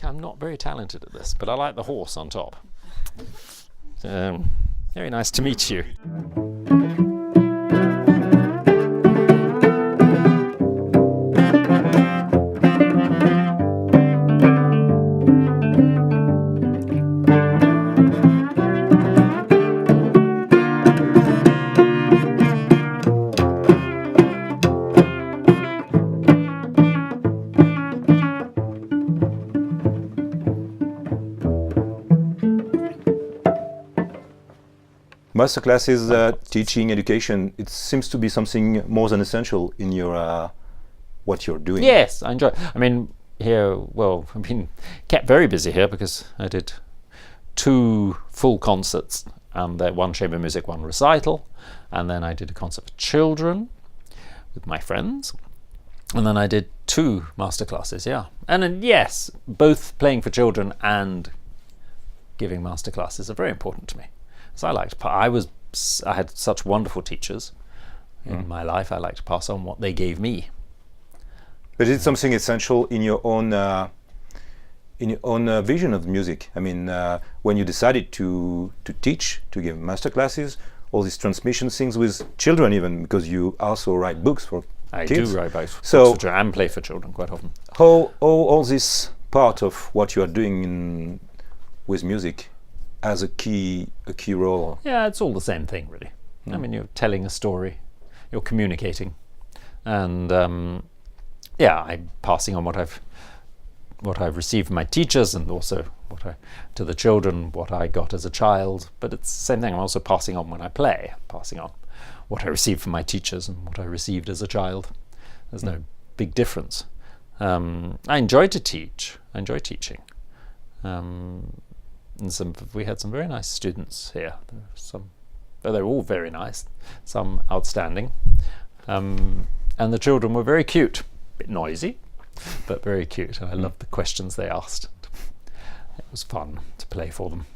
think I'm not very talented at this, but I like the horse on top. Very nice to meet you. Masterclasses, teaching, education, it seems to be something more than essential in your what you're doing. Yes, I enjoy it. I mean, here, well, I've been kept very busy here because I did 2 full concerts, and one chamber music, 1 recital, and then I did a concert for children with my friends, and then I did 2 masterclasses, yeah. And then, yes, both playing for children and giving masterclasses are very important to me. So I had such wonderful teachers in my life. I like to pass on what they gave me. But is it something essential in your own vision of music? I mean, when you decided to teach, to give masterclasses, all these transmission things with children, even because you also write books for kids. I do write books So for children and play for children quite often. How all this part of what you are doing with music as a key role? Yeah, it's all the same thing, really. I mean, you're telling a story, you're communicating, and I'm passing on what I've received from my teachers, and also to the children what I got as a child. But it's the same thing. I'm also passing on when I play, passing on what I received from my teachers and what I received as a child. There's no big difference. I enjoy to teach. I enjoy teaching. And we had some very nice students here. They're all very nice, some outstanding. And the children were very cute, a bit noisy, but very cute. And I loved the questions they asked. It was fun to play for them.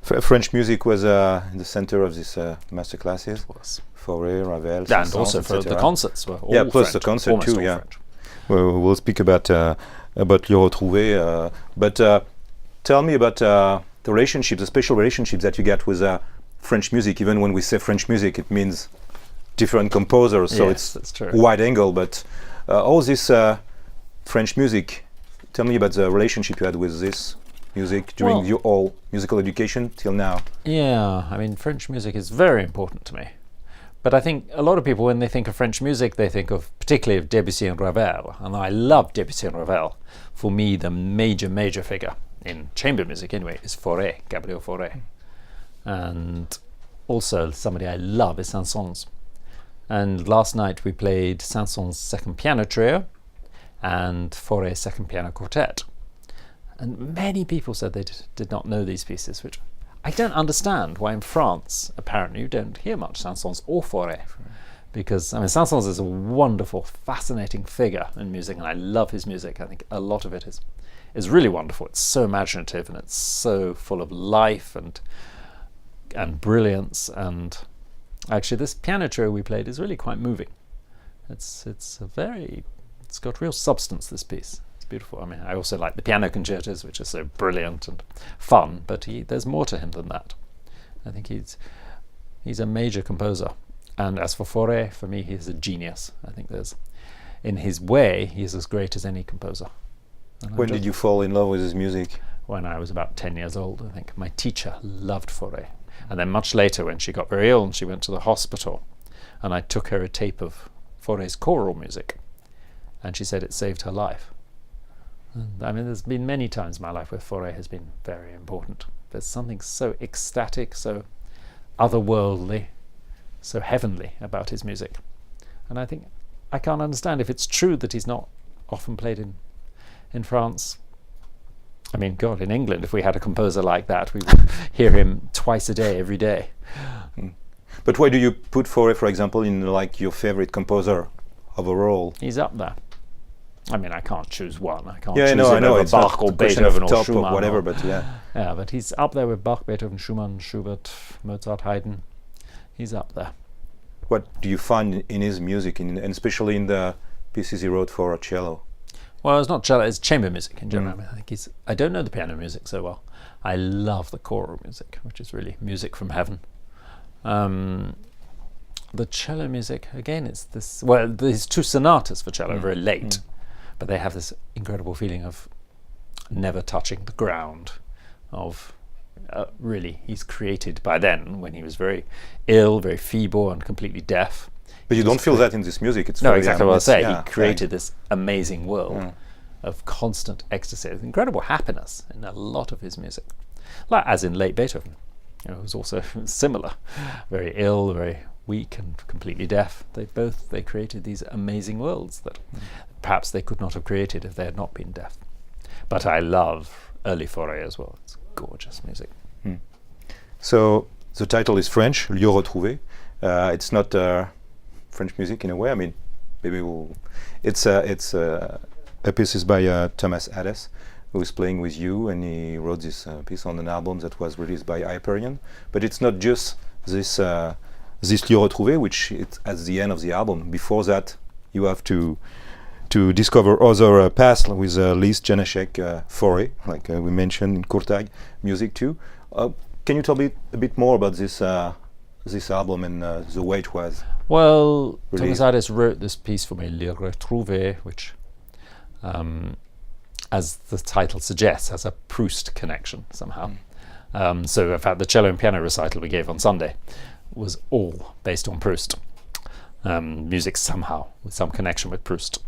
French music was in the center of this masterclasses. Was. Fauré, Ravel, And Saint-Saëns, also for the concerts were all plus French, the concert almost too. all Yeah, French. we'll speak about Le Retrouvé. But tell me about the relationships, the special relationships that you get with French music. Even when we say French music, it means different composers, so Yes, that's true. wide angle. But all this French music, tell me about the relationship you had with this music during your all musical education till now. Yeah, I mean, French music is very important to me. But I think a lot of people, when they think of French music, they think of particularly of Debussy and Ravel. And I love Debussy and Ravel. For me, the major figure in chamber music anyway is Fauré, Gabriel Fauré. And also somebody I love is Saint-Saëns. And last night we played Saint-Saëns' second piano trio and Fauré's second piano quartet. And many people said they did not know these pieces, which I don't understand why in France, apparently, you don't hear much Saint-Saëns or Fauré. Because, I mean, Saint-Saëns is a wonderful, fascinating figure in music, and I love his music. I think a lot of it is really wonderful. It's so imaginative, and it's so full of life and brilliance. And actually, this piano trio we played is really quite moving. It's got real substance, this piece. Beautiful. I mean, I also like the piano concertos, which are so brilliant and fun, but there's more to him than that. I think he's a major composer. And as for Fauré, for me, he's a genius. I think in his way, he's as great as any composer. And when did you fall in love with his music? When I was about 10 years old, I think. My teacher loved Fauré. And then much later, when she got very ill and she went to the hospital, and I took her a tape of Fauré's choral music, and she said it saved her life. And, I mean, there's been many times in my life where Fauré has been very important. There's something so ecstatic, so otherworldly, so heavenly about his music. And I think I can't understand if it's true that he's not often played in France. I mean, God, in England, if we had a composer like that, we would hear him twice a day, every day. But why do you put Fauré, for example, in like your favorite composer overall? He's up there. I mean, I can't choose one. I can't choose him over Bach or Beethoven or Schumann or whatever, but yeah. Yeah, but he's up there with Bach, Beethoven, Schumann, Schubert, Mozart, Haydn. He's up there. What do you find in his music, and especially in the pieces he wrote for cello? Well, it's not cello, it's chamber music in general. I think I don't know the piano music so well. I love the choral music, which is really music from heaven. The cello music, again, it's this, well, there's 2 sonatas for cello, very late, but they have this incredible feeling of never touching the ground, of really, he's created by then, when he was very ill, very feeble and completely deaf. But you don't feel that in this music. It's no, very, exactly what I say. yeah, He created this amazing world of constant ecstasy, incredible happiness in a lot of his music. Like, as in late Beethoven, it was also similar. Very ill, very weak and completely deaf. They created these amazing worlds that perhaps they could not have created if they had not been deaf. But I love early Fauré as well. It's gorgeous music. So the title is French, Lieu retrouvé. It's not French music in a way. I mean, maybe it's a piece is by Thomas Adès, who is playing with you, and he wrote this piece on an album that was released by Hyperion. But it's not just this Lieu retrouvé, which it's at the end of the album. Before that, you have to discover other paths with Liszt, Janacek, Fauré, like we mentioned in Kurtag music too. Can you tell me a bit more about this album and the way it was? Well, released? Thomas Adès wrote this piece for me, Lieu retrouvé, which, as the title suggests, has a Proust connection somehow. So, in fact, the cello and piano recital we gave on Sunday was all based on Proust. Music somehow with some connection with Proust.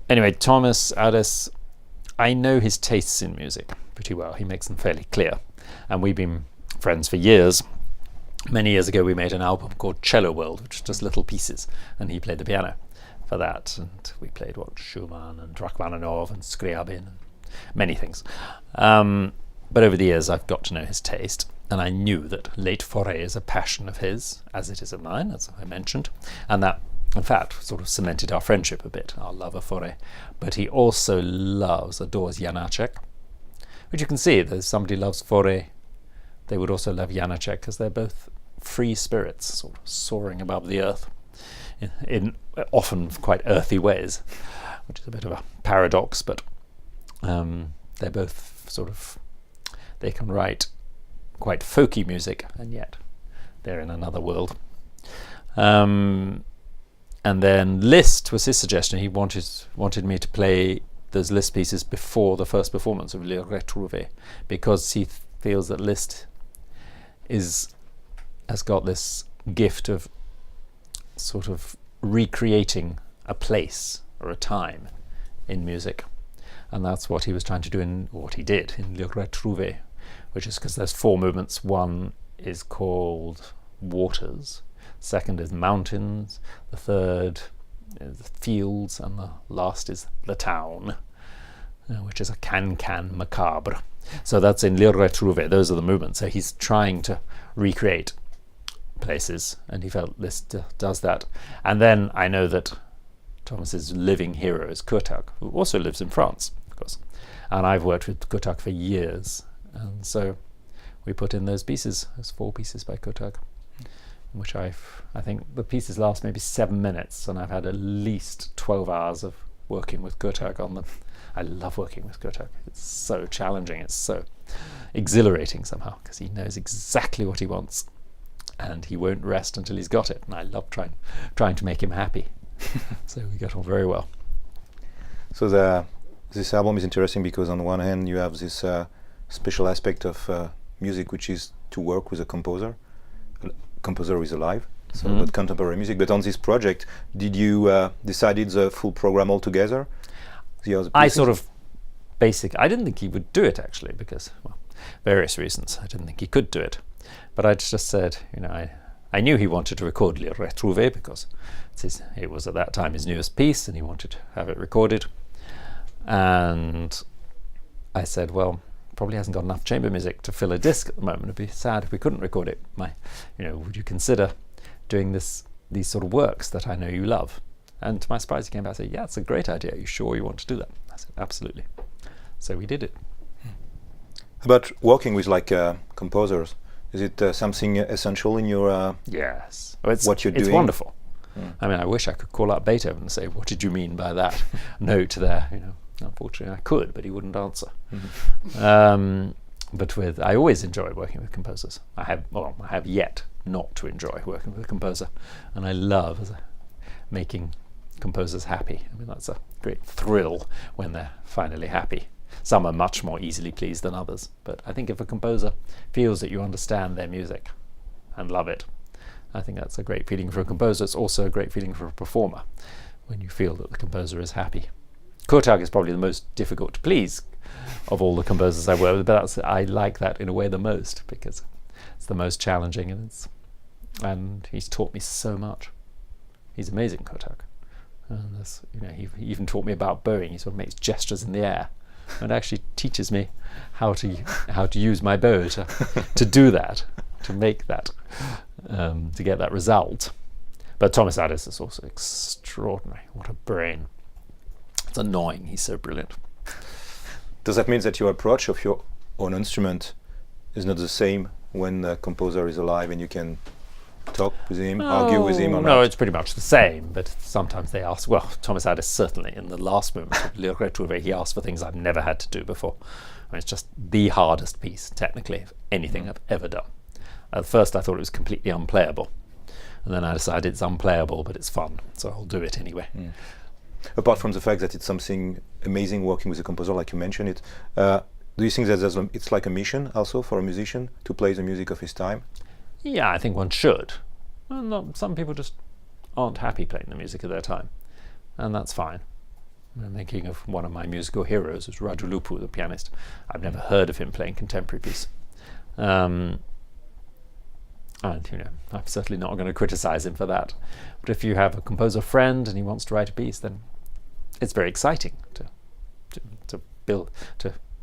Anyway, Thomas Adès, I know his tastes in music pretty well. He makes them fairly clear, and we've been friends for years. Many years ago we made an album called Cello World, which is just little pieces, and he played the piano for that, and we played Schumann and Rachmaninoff and Scriabin and many things. But over the years I've got to know his taste, and I knew that late Fauré is a passion of his, as it is of mine, as I mentioned, and that, in fact, sort of cemented our friendship a bit, our love of Fauré. But he also adores Janacek, which you can see, that if somebody loves Fauré, they would also love Janacek, because they're both free spirits, sort of soaring above the earth, in often quite earthy ways, which is a bit of a paradox, but they're both sort of, they can write quite folky music, and yet they're in another world. And then Liszt was his suggestion. He wanted me to play those Liszt pieces before the first performance of Le Retrouvé, because he feels that Liszt has got this gift of sort of recreating a place or a time in music, and that's what he was trying to do what he did in Le Retrouvé, which is because there's 4 movements. One is called Waters, second is Mountains, the third is Fields, and the last is the Town, which is a can macabre. So that's in Le Retrouvé. Those are the movements. So he's trying to recreate places, and he felt Liszt does that. And then I know that Thomas's living hero is Kurtag, who also lives in France, of course. And I've worked with Kurtag for years, and so we put in those pieces, those 4 pieces by Kurtag, which I think the pieces last maybe 7 minutes, and I've had at least 12 hours of working with Kurtag on them. I love working with Kurtag. It's so challenging, it's so exhilarating somehow, because he knows exactly what he wants, and he won't rest until he's got it, and I love trying to make him happy. So we get on very well. So this album is interesting because on one hand you have this special aspect of music, which is to work with a composer. Composer is alive, so but contemporary music. But on this project, did you decided the full program altogether? I sort of I didn't think he would do it, actually, because, well, various reasons. I didn't think he could do it, but I just said, I knew he wanted to record Le Retrouvé because it was at that time his newest piece, and he wanted to have it recorded. And I said, well, probably hasn't got enough chamber music to fill a disc at the moment. It'd be sad if we couldn't record it. Would you consider doing these sort of works that I know you love? And to my surprise, he came back and said, yeah, it's a great idea. Are you sure you want to do that? I said, absolutely. So we did it. About working with composers, is it something essential in your yes. What you're doing? It's wonderful. I mean, I wish I could call up Beethoven and say, what did you mean by that note there? Unfortunately I could, but he wouldn't answer. But I always enjoy working with composers. I have yet not to enjoy working with a composer, and I love making composers happy. I mean, that's a great thrill when they're finally happy. Some are much more easily pleased than others, but I think if a composer feels that you understand their music and love it, I think that's a great feeling for a composer. It's also a great feeling for a performer when you feel that the composer is happy. Kurtag is probably the most difficult to please of all the composers I work with, but I like that in a way the most, because it's the most challenging, and he's taught me so much. He's amazing, Kurtag. And he even taught me about bowing. He sort of makes gestures in the air and actually teaches me how to use my bow to do that, to make that, to get that result. But Thomas Adès is also extraordinary. What a brain. It's annoying. He's so brilliant. Does that mean that your approach of your own instrument is not the same when the composer is alive and you can talk with him, argue with him or not? No, it's pretty much the same, but sometimes they ask, well, Thomas Adès certainly in the last movement of Le Retrouvé, he asked for things I've never had to do before. I mean, it's just the hardest piece, technically, of anything I've ever done. At first I thought it was completely unplayable, and then I decided it's unplayable, but it's fun, so I'll do it anyway. Apart from the fact that it's something amazing working with a composer, like you mentioned it, do you think that it's like a mission also for a musician to play the music of his time? Yeah, I think one should. Well, some people just aren't happy playing the music of their time, and that's fine. I'm thinking of one of my musical heroes, is Radu Lupu, the pianist. I've never heard of him playing contemporary piece. And I'm certainly not going to criticize him for that. But if you have a composer friend and he wants to write a piece, then it's very exciting to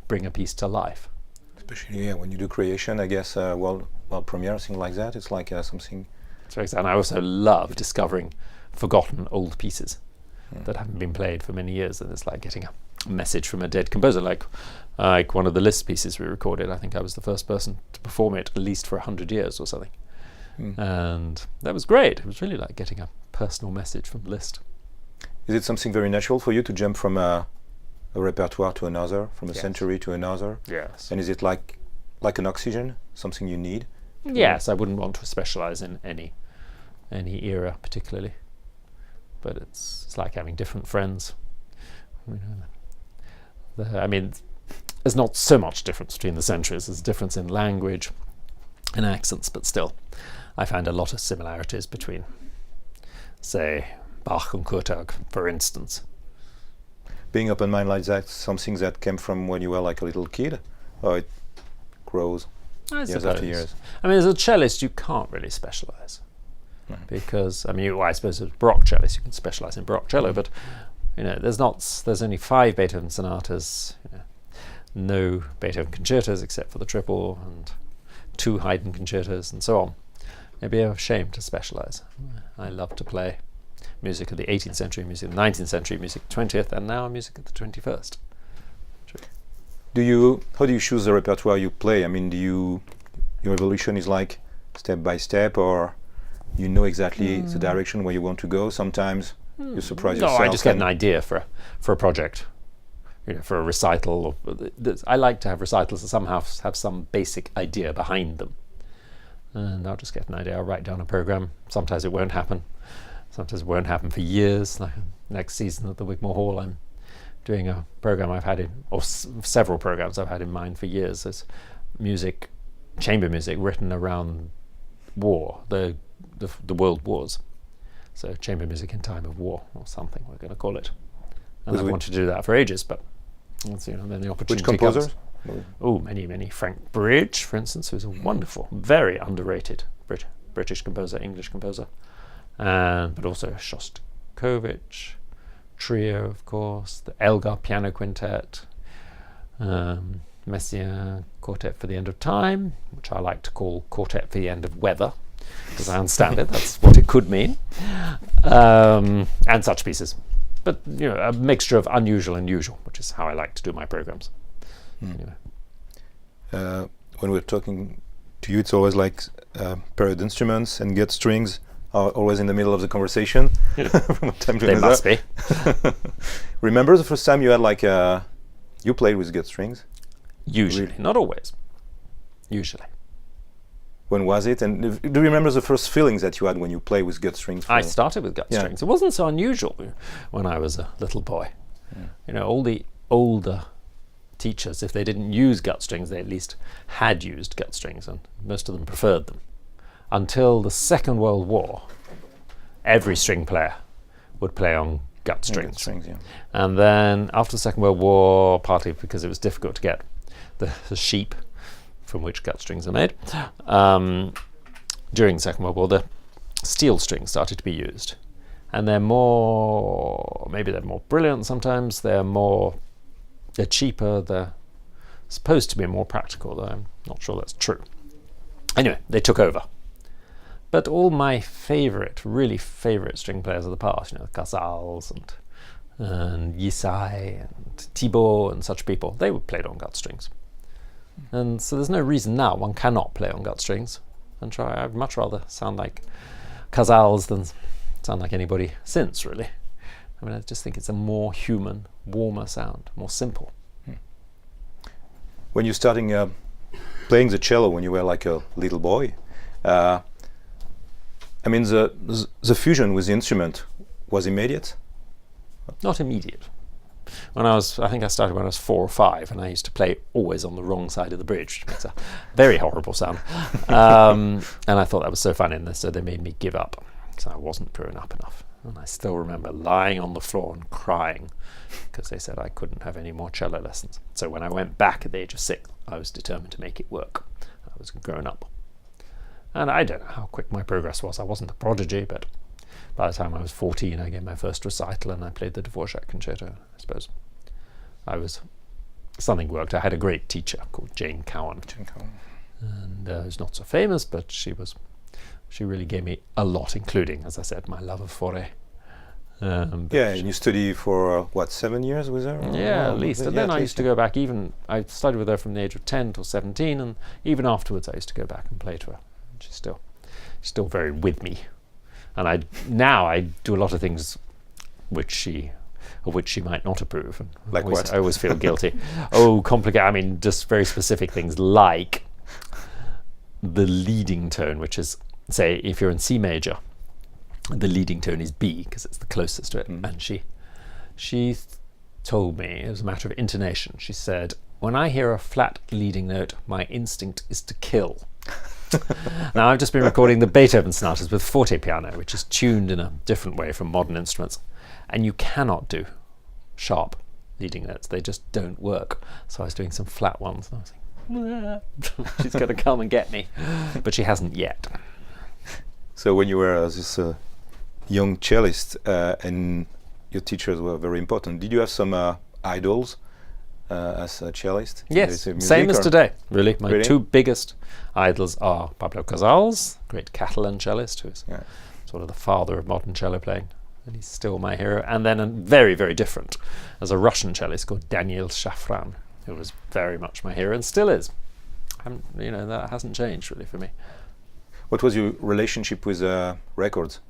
bring a piece to life. Especially when you do creation, I guess, world premiere, things like that. It's like something. It's very exciting. I also love discovering forgotten old pieces that haven't been played for many years, and it's like getting a message from a dead composer, like one of the Liszt pieces we recorded. I think I was the first person to perform it at least for 100 years or something. And that was great. It was really like getting a personal message from Liszt. Is it something very natural for you to jump from a repertoire to another, from a century to another? Yes. And is it like an oxygen, something you need? Yes, I wouldn't want to specialize in any era particularly, but it's like having different friends. I mean, there's not so much difference between the centuries. There's a difference in language and accents, but still, I find a lot of similarities between, say, Bach and Kurtag, for instance. Being open-minded like that, something that came from when you were like a little kid, or it grows years after years? I mean, as a cellist, you can't really specialize. Because, I mean, I suppose as a Baroque cellist, you can specialize in Baroque cello, but there's only 5 Beethoven sonatas, no Beethoven concertos except for the triple, and 2 Haydn concertos, and so on. It'd be a shame to specialize. I love to play music of the 18th century, music of the 19th century, music of the 20th, and now music of the 21st. How do you choose the repertoire you play? I mean, your evolution is like step by step, or you know exactly the direction where you want to go? Sometimes you surprise yourself. No, I just get an idea for a project, for a recital. I like to have recitals that somehow have some basic idea behind them. And I'll just get an idea. I'll write down a program. Sometimes it won't happen. Sometimes it won't happen for years. Like next season at the Wigmore Hall, I'm doing a program several programs I've had in mind for years. It's music, chamber music written around war, the world wars. So chamber music in time of war, or something we're going to call it. And I wanted to do that for ages, but then the opportunity Which composers? Oh, many. Frank Bridge, for instance, who's a wonderful, very underrated British composer, English composer, but also Shostakovich, trio, of course, the Elgar piano quintet, Messiaen quartet for the end of time, which I like to call quartet for the end of weather, because I understand it, that's what it could mean, and such pieces. But a mixture of unusual and usual, which is how I like to do my programs. Anyway. When we're talking to you, it's always like paired instruments and get strings are always in the middle of the conversation. From one time to They another. must be. Remember the first time you had like you played with gut strings? Usually, Really? not always. Usually. When was it? And do you remember the first feelings that you had when you played with gut strings? I started with gut Yeah. strings. It wasn't so unusual when I was a little boy. You know, all the older teachers, if they didn't use gut strings, they at least had used gut strings, and most of them preferred them. Until the Second World War, every string player would play on gut strings. Gut strings, yeah. And then after the Second World War, partly because it was difficult to get the sheep from which gut strings are made, during the Second World War, the steel strings started to be used. And they're more, maybe they're more brilliant sometimes, they're cheaper, they're supposed to be more practical, though I'm not sure that's true. Anyway, they took over. But all my really favourite string players of the past, you know, Casals and Yisai and Thibault and such people, they were played on gut strings. And so there's no reason now one cannot play on gut strings and try. I'd much rather sound like Casals than sound like anybody since, really. I mean, I just think it's a more human, warmer sound, more simple. When you starting playing the cello when you were like a little boy, I mean the fusion with the instrument was immediate? Not immediate. I think I started when I was 4 or 5, and I used to play always on the wrong side of the bridge, which makes a very horrible sound. And I thought that was so funny, and so they made me give up, because I wasn't grown up enough. And I still remember lying on the floor and crying, because they said I couldn't have any more cello lessons. So when I went back at the age of 6, I was determined to make it work. I was grown up. And I don't know how quick my progress was. I wasn't a prodigy, but by the time I was 14, I gave my first recital and I played the Dvorak concerto, I suppose. Something worked. I had a great teacher called Jane Cowan. And who's not so famous, but she really gave me a lot, including, as I said, my love of Fauré. And you study for 7 years with her? Yeah, at least. And then I used to go back I studied with her from the age of 10 till 17, and even afterwards I used to go back and play to her. She's still very with me. And now I do a lot of things of which she might not approve. And like what? I always feel guilty. Complicated. I mean, just very specific things like the leading tone, which is, say, if you're in C major, the leading tone is B because it's the closest to it. And she told me, it was a matter of intonation, she said, when I hear a flat leading note, my instinct is to kill. Now I've just been recording the Beethoven sonatas with forte piano, which is tuned in a different way from modern instruments, and you cannot do sharp leading notes. They just don't work. So I was doing some flat ones, and I was like, she's going to come and get me, but she hasn't yet. So when you were this young cellist and your teachers were very important, did you have some idols as a cellist? Yes, same as today, really. My two biggest idols are Pablo Casals, great Catalan cellist, who is sort of the father of modern cello playing, and he's still my hero. And then a very, very different, as a Russian cellist called Daniel Shafran, who was very much my hero and still is. That hasn't changed really for me. What was your relationship with records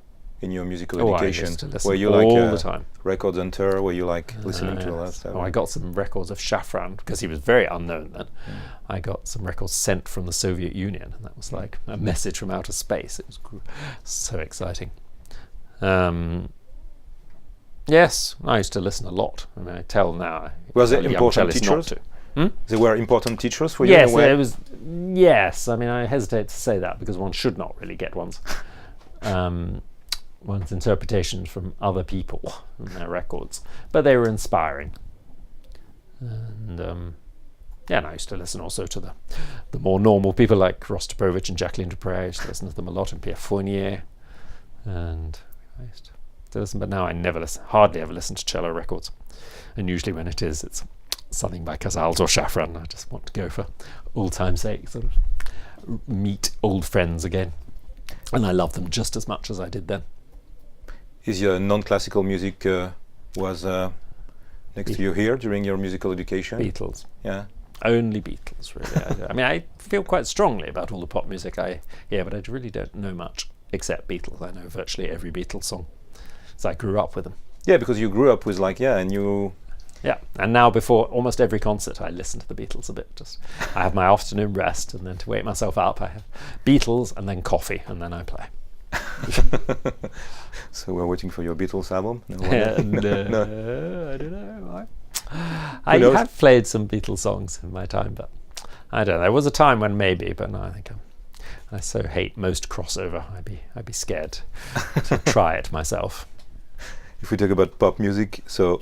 in your musical education? I used to listen were you all the time. Records hunter? Were you listening to all that stuff? I got some records of Shafran because he was very unknown then. I got some records sent from the Soviet Union, and that was like a message from outer space. It was so exciting. Yes, I used to listen a lot. I mean, I tell now. Was it important teachers? They were important teachers for you? Yes, it was. Yes, I mean, I hesitate to say that because one should not really get one's interpretations from other people and their records, but they were inspiring. And and I used to listen also to the more normal people like Rostropovich and Jacqueline Dupre. I used to listen to them a lot, and Pierre Fournier, and I used to listen. But now I hardly ever listen to cello records, and usually when it is, it's something by Casals or Shafran. I just want to go for old time's sake, sort of meet old friends again, and I love them just as much as I did then. Is your non-classical music was next to you here during your musical education? Beatles. Yeah. Only Beatles, really. I mean, I feel quite strongly about all the pop music I hear, but I really don't know much except Beatles. I know virtually every Beatles song. So I grew up with them. Yeah, because you grew up with like, and you... Yeah, and now before almost every concert I listen to the Beatles a bit. Just I have my afternoon rest, and then to wake myself up I have Beatles and then coffee, and then I play. So we're waiting for your Beatles album? No, no. I don't know. I have played some Beatles songs in my time, but I don't know. There was a time when maybe, but no, I think I so hate most crossover. I'd be scared to try it myself. If we talk about pop music, so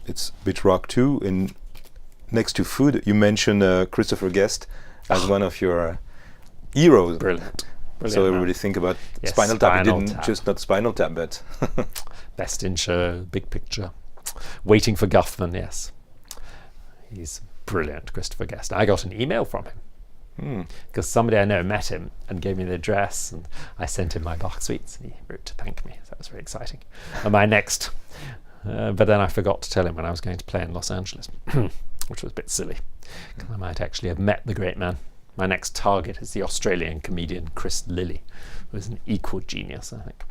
it's a bit rock too. And next to food, you mentioned Christopher Guest as one of your heroes. Brilliant. So everybody think about Spinal Tap. You didn't just not Spinal Tap, but Best in Show, Big Picture, Waiting for Guffman. Yes, he's brilliant, Christopher Guest. I got an email from him because somebody I know met him and gave me the address, and I sent him my Bach suites, and he wrote to thank me. So that was very exciting. And my next, but then I forgot to tell him when I was going to play in Los Angeles, which was a bit silly because I might actually have met the great man. My next target is the Australian comedian Chris Lilly, who is an equal genius, I think.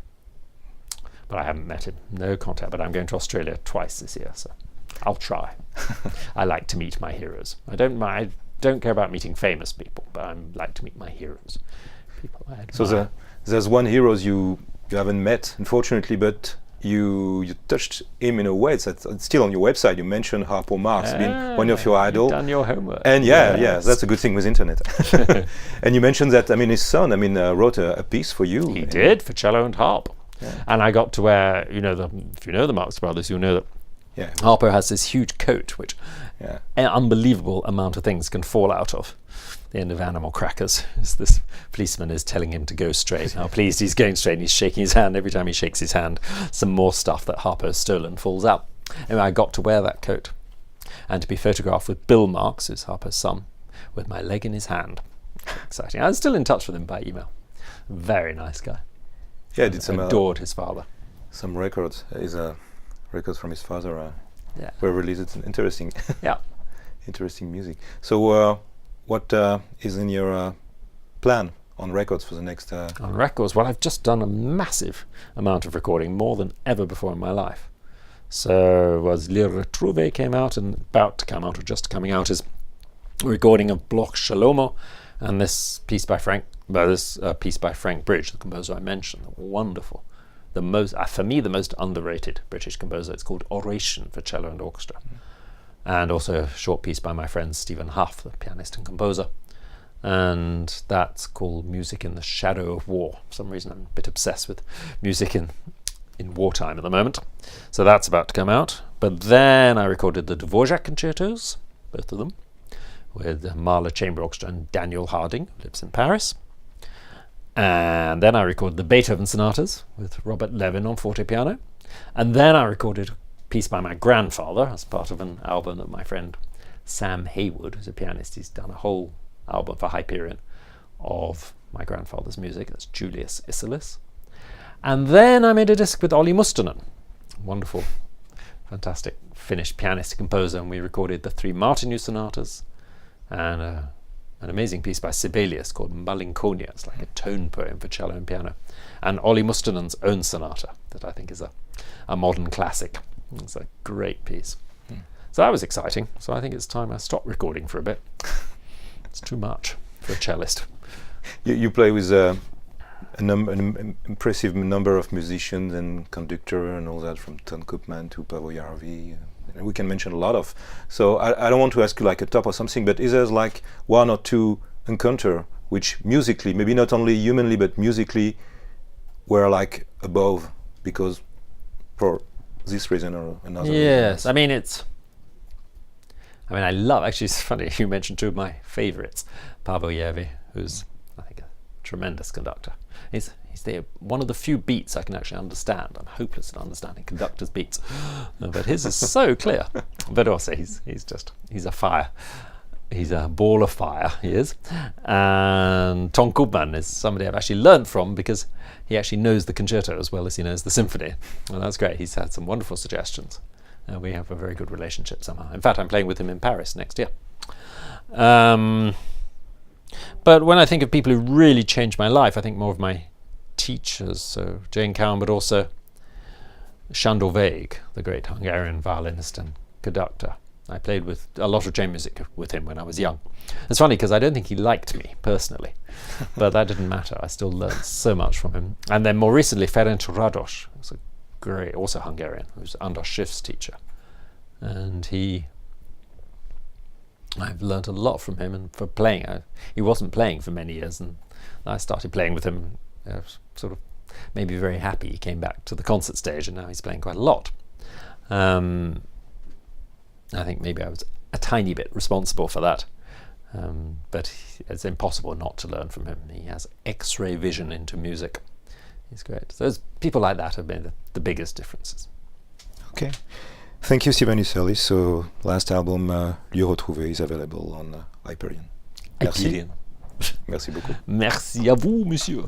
But I haven't met him, no contact, but I'm going to Australia twice this year, so I'll try. I like to meet my heroes. I don't care about meeting famous people, but I like to meet my heroes. People I admire. So there's one hero you haven't met, unfortunately, but you touched him in a way. It's still on your website. You mentioned Harpo Marx being one of your idols. You've done your homework. And that's a good thing with internet. And you mentioned that, his son, wrote a piece for you. He did, for cello and harp. Yeah. And I got to wear, if you know the Marx Brothers, you'll know that Harpo has this huge coat, which an unbelievable amount of things can fall out of. The end of Animal Crackers. This policeman is telling him to go straight. How pleased he's going straight, and he's shaking his hand. Every time he shakes his hand, some more stuff that Harpo's stolen falls out. And I got to wear that coat and to be photographed with Bill Marx, who's Harpo's son, with my leg in his hand. Exciting. I was still in touch with him by email. Very nice guy. Yeah, did some adored his father. Some records. His records from his father were released. It's interesting. Yeah. Interesting music. So what is in your plan on records for the next... On records? Well, I've just done a massive amount of recording, more than ever before in my life. So was Le Retrouvé came out, and about to come out, or just coming out, is a recording of Bloch Shalomo, and this piece by Frank Bridge, the composer I mentioned. Wonderful. For me, the most underrated British composer. It's called Oration for cello and orchestra. And also a short piece by my friend Stephen Huff, the pianist and composer. And that's called Music in the Shadow of War. For some reason I'm a bit obsessed with music in wartime at the moment. So that's about to come out. But then I recorded the Dvorak concertos, both of them, with the Mahler Chamber Orchestra and Daniel Harding, who lives in Paris. And then I recorded the Beethoven sonatas with Robert Levin on fortepiano. And then I recorded piece by my grandfather as part of an album that my friend Sam Haywood, who's a pianist, he's done a whole album for Hyperion of my grandfather's music. That's Julius Isserlis. And then I made a disc with Olli Mustonen, wonderful, fantastic Finnish pianist composer, and we recorded the 3 Martinu sonatas and an amazing piece by Sibelius called Malinconia. It's like a tone poem for cello and piano, and Olli Mustonen's own sonata that I think is a modern classic. It's a great piece. So that was exciting. So I think it's time I stopped recording for a bit. It's too much for a cellist. You play with an impressive number of musicians and conductor and all that, from Ton Koopman to Paavo Järvi. And we can mention a lot of. So I don't want to ask you like a top or something, but is there like 1 or 2 encounter which musically, maybe not only humanly, but musically, were like above because for this reason or another? Yes, I love, actually it's funny, you mentioned 2 of my favourites. Paavo Järvi, who's I think a tremendous conductor. He's one of the few beats I can actually understand. I'm hopeless at understanding conductors' beats, but his is so clear. But also he's a fire. He's a ball of fire, he is. And Ton Koopman is somebody I've actually learned from because he actually knows the concerto as well as he knows the symphony. And that's great. He's had some wonderful suggestions. We have a very good relationship somehow. In fact, I'm playing with him in Paris next year. But when I think of people who really changed my life, I think more of my teachers, so Jane Cowan, but also Sándor Vég, the great Hungarian violinist and conductor. I played with a lot of chamber music with him when I was young. It's funny because I don't think he liked me personally, but that didn't matter. I still learned so much from him. And then more recently, Ferenc Rados, who's a great, also Hungarian, who's András Schiff's teacher. And I've learned a lot from him, and for playing, he wasn't playing for many years, and I started playing with him, sort of made me very happy. He came back to the concert stage, and now he's playing quite a lot. I think maybe I was a tiny bit responsible for that, but it's impossible not to learn from him. He has X-ray vision into music. He's great. So people like that have been the biggest differences. Okay. Thank you, Stephen Isserlis. So, last album, Lieu retrouvé, is available on Hyperion. Merci. Hyperion. Merci beaucoup. Merci à vous, monsieur.